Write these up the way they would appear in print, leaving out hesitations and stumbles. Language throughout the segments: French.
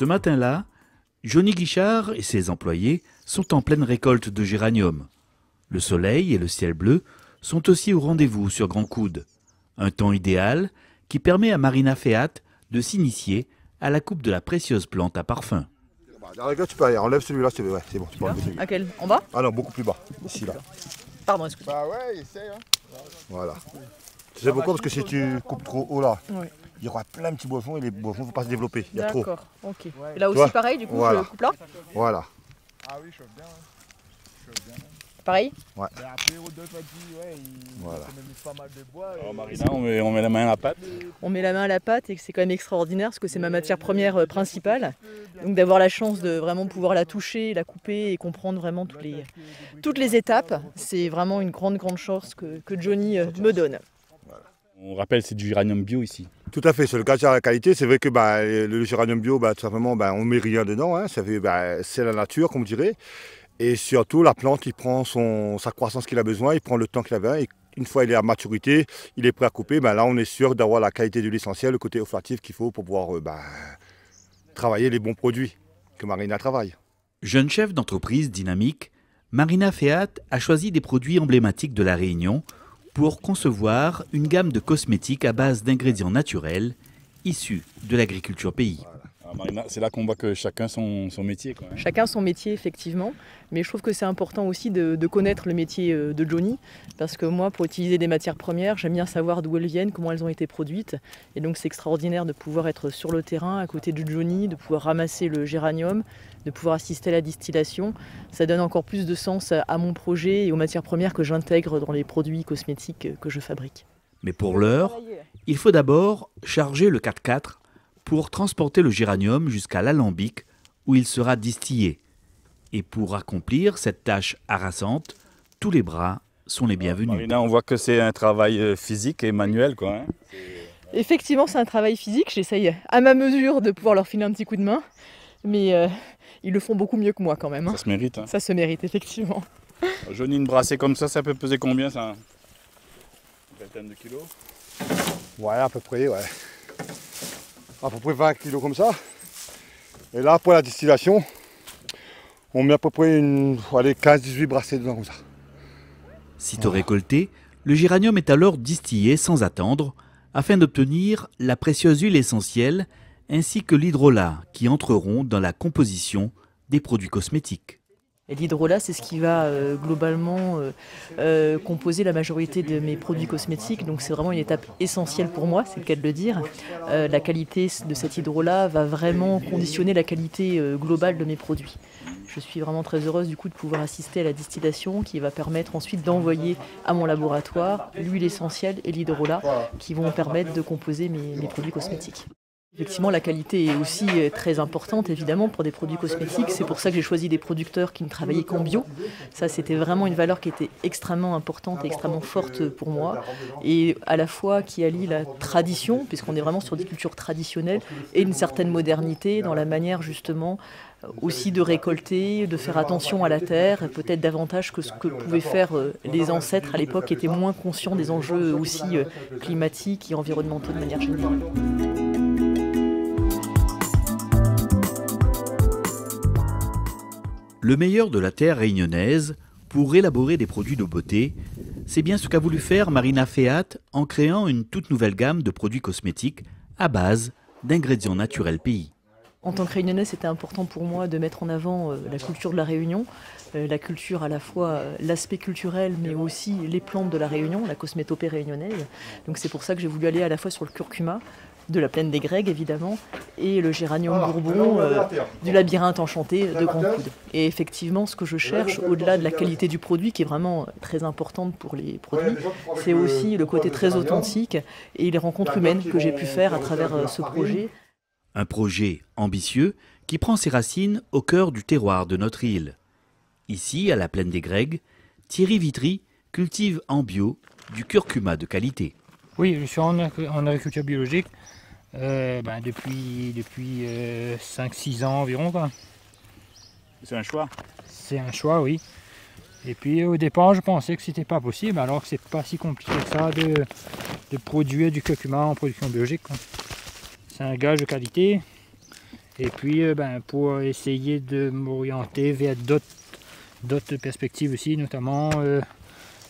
Ce matin-là, Johnny Guichard et ses employés sont en pleine récolte de géranium. Le soleil et le ciel bleu sont aussi au rendez-vous sur Grand Coude. Un temps idéal qui permet à Marina Feat de s'initier à la coupe de la précieuse plante à parfum. Regarde, tu peux aller, enlève celui-là, ouais, c'est bon, tu peux enlever celui-là. À quel? En bas? Ah non, beaucoup plus bas, ici là. Pardon, excuse-moi. Bah ouais, essaye. Hein. Voilà. Tu sais pourquoi? Parce que si tu coupes trop haut là, Oui. il y aura plein de petits bourgeons et les bourgeons ne vont pas se développer. Il y a trop. D'accord, ok. Et là aussi vois pareil, du coup, Voilà. je coupe là? Voilà. Ah oui, je chauffe bien. Hein. Je chauffe bien. Pareil? Ouais. Mais après, Rodolphe a dit, ouais, Voilà. il même pas mal de bois. Alors Marina, on met la main à la pâte. On met la main à la pâte et c'est quand même extraordinaire parce que c'est ma matière première principale. Donc d'avoir la chance de vraiment pouvoir la toucher, la couper et comprendre vraiment toutes les étapes, c'est vraiment une grande chance que Johnny me donne. On rappelle, c'est du géranium bio ici. Tout à fait, sur le cas de la qualité, c'est vrai que le géranium bio, tout simplement, on ne met rien dedans. Hein, c'est la nature, comme on dirait. Et surtout, la plante, il prend sa croissance qu'il a besoin, il prend le temps qu'il a besoin. Et une fois qu'il est à maturité, il est prêt à couper. Là, on est sûr d'avoir la qualité de l'essentiel, le côté olfactif qu'il faut pour pouvoir travailler les bons produits que Marina travaille. Jeune chef d'entreprise dynamique, Marina Feat a choisi des produits emblématiques de La Réunion pour concevoir une gamme de cosmétiques à base d'ingrédients naturels issus de l'agriculture pays. Alors Marina, c'est là qu'on voit que chacun son métier, quoi, hein. Chacun son métier, effectivement. Mais je trouve que c'est important aussi de connaître le métier de Johnny. Parce que moi, pour utiliser des matières premières, j'aime bien savoir d'où elles viennent, comment elles ont été produites. Et donc c'est extraordinaire de pouvoir être sur le terrain, à côté de Johnny, de pouvoir ramasser le géranium, de pouvoir assister à la distillation. Ça donne encore plus de sens à mon projet et aux matières premières que j'intègre dans les produits cosmétiques que je fabrique. Mais pour l'heure, il faut d'abord charger le 4x4 pour transporter le géranium jusqu'à l'alambic où il sera distillé. Et pour accomplir cette tâche harassante, tous les bras sont les bienvenus. Marina, on voit que c'est un travail physique et manuel, quoi, hein. Effectivement, c'est un travail physique. J'essaye à ma mesure de pouvoir leur filer un petit coup de main. Mais ils le font beaucoup mieux que moi quand même. Hein. Ça se mérite. Hein. Ça se mérite, effectivement. Johnny, une brassée comme ça peut peser combien, ça? Une vingtaine de kilos? Ouais, à peu près, ouais. À peu près 20 kilos comme ça. Et là, pour la distillation, on met à peu près 15-18 brassées dedans comme ça. Sitôt récolté, le géranium est alors distillé sans attendre afin d'obtenir la précieuse huile essentielle ainsi que l'hydrolat qui entreront dans la composition des produits cosmétiques. Et l'hydrolat, c'est ce qui va globalement composer la majorité de mes produits cosmétiques. Donc c'est vraiment une étape essentielle pour moi, c'est le cas de le dire. La qualité de cet hydrolat va vraiment conditionner la qualité globale de mes produits. Je suis vraiment très heureuse du coup de pouvoir assister à la distillation qui va permettre ensuite d'envoyer à mon laboratoire l'huile essentielle et l'hydrolat qui vont permettre de composer mes produits cosmétiques. Effectivement, la qualité est aussi très importante, évidemment, pour des produits cosmétiques. C'est pour ça que j'ai choisi des producteurs qui ne travaillaient qu'en bio. Ça, c'était vraiment une valeur qui était extrêmement importante et extrêmement forte pour moi. Et à la fois qui allie la tradition, puisqu'on est vraiment sur des cultures traditionnelles, et une certaine modernité dans la manière, justement, aussi de récolter, de faire attention à la terre, peut-être davantage que ce que pouvaient faire les ancêtres à l'époque, qui étaient moins conscients des enjeux aussi climatiques et environnementaux de manière générale. Le meilleur de la terre réunionnaise pour élaborer des produits de beauté, c'est bien ce qu'a voulu faire Marina Feat en créant une toute nouvelle gamme de produits cosmétiques à base d'ingrédients naturels pays. En tant que réunionnaise, c'était important pour moi de mettre en avant la culture de la Réunion, la culture à la fois l'aspect culturel mais aussi les plantes de la Réunion, la cosmétopée réunionnaise. Donc c'est pour ça que j'ai voulu aller à la fois sur le curcuma, de la plaine des Grègues évidemment, et le géranium bourbon du labyrinthe enchanté de Grand Coude. Et effectivement, ce que je cherche, au-delà de la qualité du produit, qui est vraiment très importante pour les produits, c'est aussi le côté très authentique et les rencontres humaines que j'ai pu faire à travers ce projet. Un projet ambitieux qui prend ses racines au cœur du terroir de notre île. Ici, à la plaine des Grègues, Thierry Vitry cultive en bio du curcuma de qualité. Oui, je suis en agriculture biologique depuis 5-6 ans environ, quoi. C'est un choix? C'est un choix, oui. Et puis au départ, je pensais que c'était pas possible, alors que c'est pas si compliqué que ça de produire du curcuma en production biologique, quoi. C'est un gage de qualité Et puis pour essayer de m'orienter vers d'autres perspectives aussi, notamment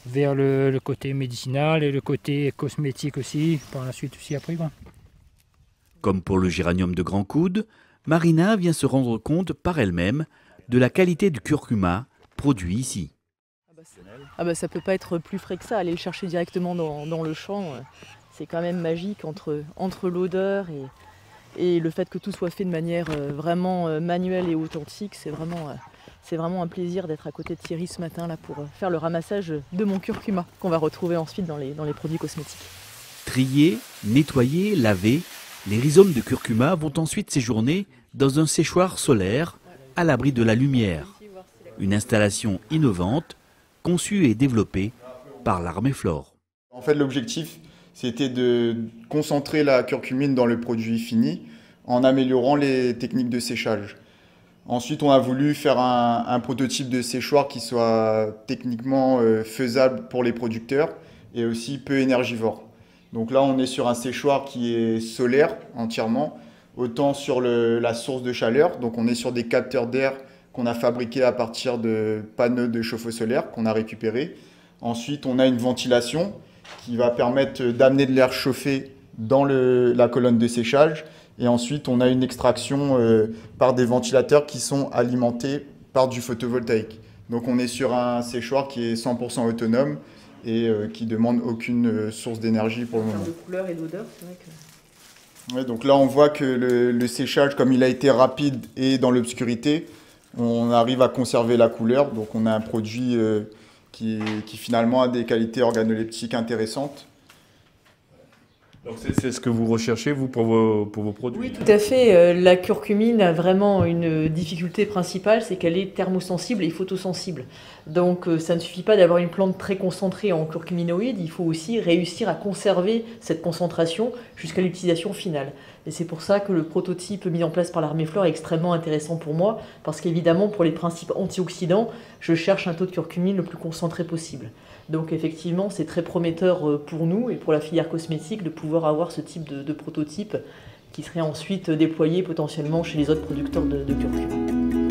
vers le côté médicinal et le côté cosmétique aussi, par la suite aussi après. Quoi. Comme pour le géranium de grand coude, Marina vient se rendre compte par elle-même de la qualité du curcuma produit ici. Ça peut pas être plus frais que ça, aller le chercher directement dans le champ, c'est quand même magique entre l'odeur et le fait que tout soit fait de manière vraiment manuelle et authentique. C'est vraiment un plaisir d'être à côté de Thierry ce matin là, pour faire le ramassage de mon curcuma qu'on va retrouver ensuite dans les produits cosmétiques. Triés, nettoyés, lavés, les rhizomes de curcuma vont ensuite séjourner dans un séchoir solaire à l'abri de la lumière. Une installation innovante conçue et développée par l'Armée Flore. En fait, l'objectif, c'était de concentrer la curcumine dans le produit fini en améliorant les techniques de séchage. Ensuite, on a voulu faire un prototype de séchoir qui soit techniquement faisable pour les producteurs et aussi peu énergivore. Donc là, on est sur un séchoir qui est solaire entièrement, autant sur la source de chaleur. Donc on est sur des capteurs d'air qu'on a fabriqués à partir de panneaux de chauffe-eau solaire qu'on a récupérés. Ensuite, on a une ventilation qui va permettre d'amener de l'air chauffé dans la colonne de séchage. Et ensuite, on a une extraction par des ventilateurs qui sont alimentés par du photovoltaïque. Donc on est sur un séchoir qui est 100% autonome et qui ne demande aucune source d'énergie pour le moment. En termes de couleur et d'odeur, c'est vrai que... Ouais, donc là, on voit que le séchage, comme il a été rapide et dans l'obscurité, on arrive à conserver la couleur. Donc on a un produit qui finalement a des qualités organoleptiques intéressantes. Donc c'est ce que vous recherchez, vous, pour vos produits? Oui, tout à fait. La curcumine a vraiment une difficulté principale, c'est qu'elle est thermosensible et photosensible. Donc ça ne suffit pas d'avoir une plante très concentrée en curcuminoïdes, il faut aussi réussir à conserver cette concentration jusqu'à l'utilisation finale. Et c'est pour ça que le prototype mis en place par l'Armée Flore est extrêmement intéressant pour moi, parce qu'évidemment, pour les principes antioxydants, je cherche un taux de curcumine le plus concentré possible. Donc effectivement, c'est très prometteur pour nous et pour la filière cosmétique de pouvoir avoir ce type de prototype qui serait ensuite déployé potentiellement chez les autres producteurs de curcuma.